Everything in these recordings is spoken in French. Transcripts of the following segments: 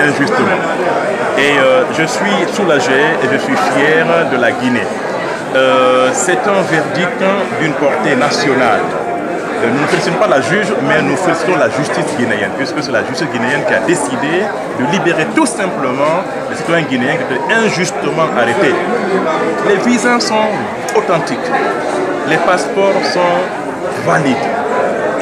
injustement. Et je suis soulagé et je suis fier de la Guinée. C'est un verdict d'une portée nationale. Nous ne félicitons pas la juge, mais nous félicitons la justice guinéenne, puisque c'est la justice guinéenne qui a décidé de libérer tout simplement les citoyens guinéens qui étaient injustement arrêtés. Les visas sont authentiques, les passeports sont valides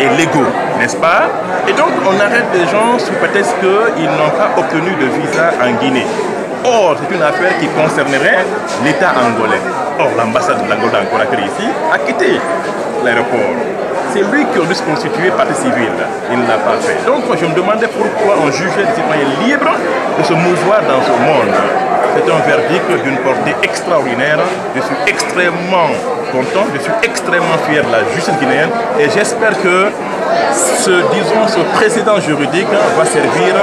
et légaux, n'est-ce pas? Et donc on arrête des gens sous prétexte qu'ils n'ont pas obtenu de visa en Guinée. Or, c'est une affaire qui concernerait l'État angolais. Or, l'ambassade de l'Angola en Conakry ici a quitté l'aéroport. C'est lui qui aurait dû se constituer partie civile. Il ne l'a pas fait. Donc, je me demandais pourquoi on jugeait les citoyens libres de se mouvoir dans ce monde. C'est un verdict d'une portée extraordinaire. Je suis extrêmement content, je suis extrêmement fier de la justice guinéenne et j'espère que ce précédent juridique va servir,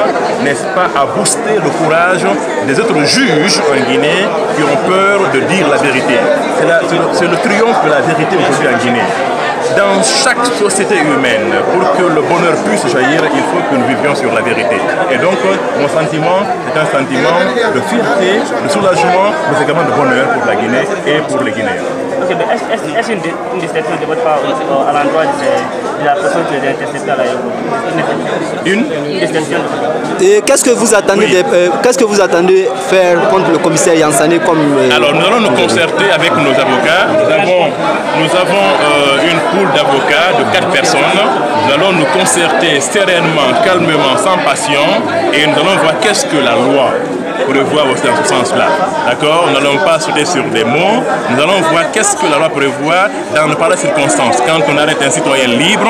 n'est-ce pas, à booster le courage des autres juges en Guinée qui ont peur de dire la vérité. C'est le triomphe de la vérité aujourd'hui en Guinée. Dans chaque société humaine, pour que le bonheur puisse jaillir, il faut que nous vivions sur la vérité. Et donc, mon sentiment, c'est un sentiment de fierté, de soulagement, mais également de bonheur pour la Guinée et pour les Guinéens. Ok, mais est-ce une déception de votre part à l'endroit de la personne qui est interceptée à l'aéroport? Une déception. Et qu'est-ce que vous attendez faire contre le commissaire Yansane comme... Alors, nous allons nous concerter avec nos avocats. Nous avons une pool d'avocats de 4 personnes. Nous allons nous concerter sereinement, calmement, sans passion, et nous allons voir qu'est-ce que la loi prévoit aussi dans ce sens-là. D'accord? Nous n'allons pas sauter sur des mots. Nous allons voir qu'est-ce que la loi prévoit dans de pareilles circonstances. Quand on arrête un citoyen libre,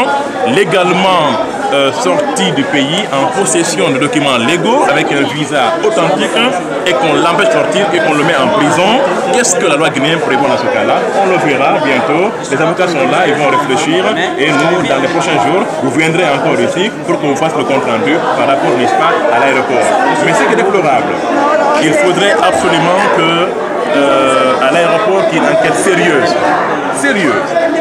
légalement sorti du pays, en possession de documents légaux, avec un visa authentique, et qu'on l'empêche de sortir et qu'on le met en prison, qu'est-ce que la loi guinéenne prévoit dans ce cas-là? On le verra bientôt. Les avocats sont là, ils vont réfléchir, et nous, dans les prochains jours, vous viendrez encore ici pour qu'on fasse le compte rendu par rapport, n'est-ce pas, à l'aéroport. Mais ce qui est déplorable, il faudrait absolument que à l'aéroport qu'il y ait une enquête sérieuse,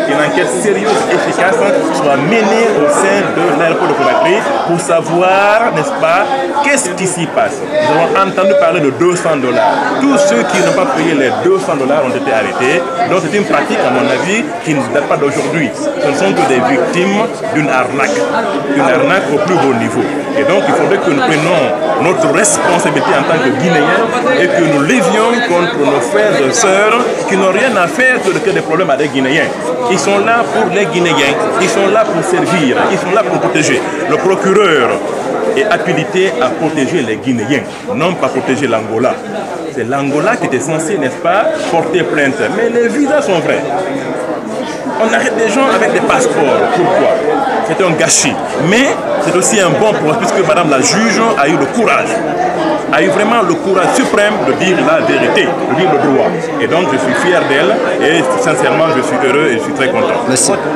une enquête sérieuse, efficace, soit menée au sein de l'aéroport de Conakry pour savoir, n'est-ce pas, qu'est-ce qui s'y passe. Nous avons entendu parler de $200. Tous ceux qui n'ont pas payé les $200 ont été arrêtés. Donc c'est une pratique, à mon avis, qui ne date pas d'aujourd'hui. Ce ne sont que des victimes d'une arnaque au plus haut niveau. Et donc il faudrait que nous prenions notre responsabilité en tant que Guinéens et que nous livions contre nos frères et sœurs qui n'ont rien à faire que des problèmes avec les Guinéens. Ils sont là pour les Guinéens, ils sont là pour servir, ils sont là pour protéger. Le procureur est habilité à protéger les Guinéens, non pas protéger l'Angola. C'est l'Angola qui était censé, n'est-ce pas, porter plainte. Mais les visas sont vrais. On arrête des gens avec des passeports. Pourquoi? C'est un gâchis. Mais c'est aussi un bon procès puisque Madame la juge a eu le courage, a eu vraiment le courage suprême de dire la vérité, de dire le droit. Et donc je suis fier d'elle et sincèrement je suis heureux et je suis très content. Merci.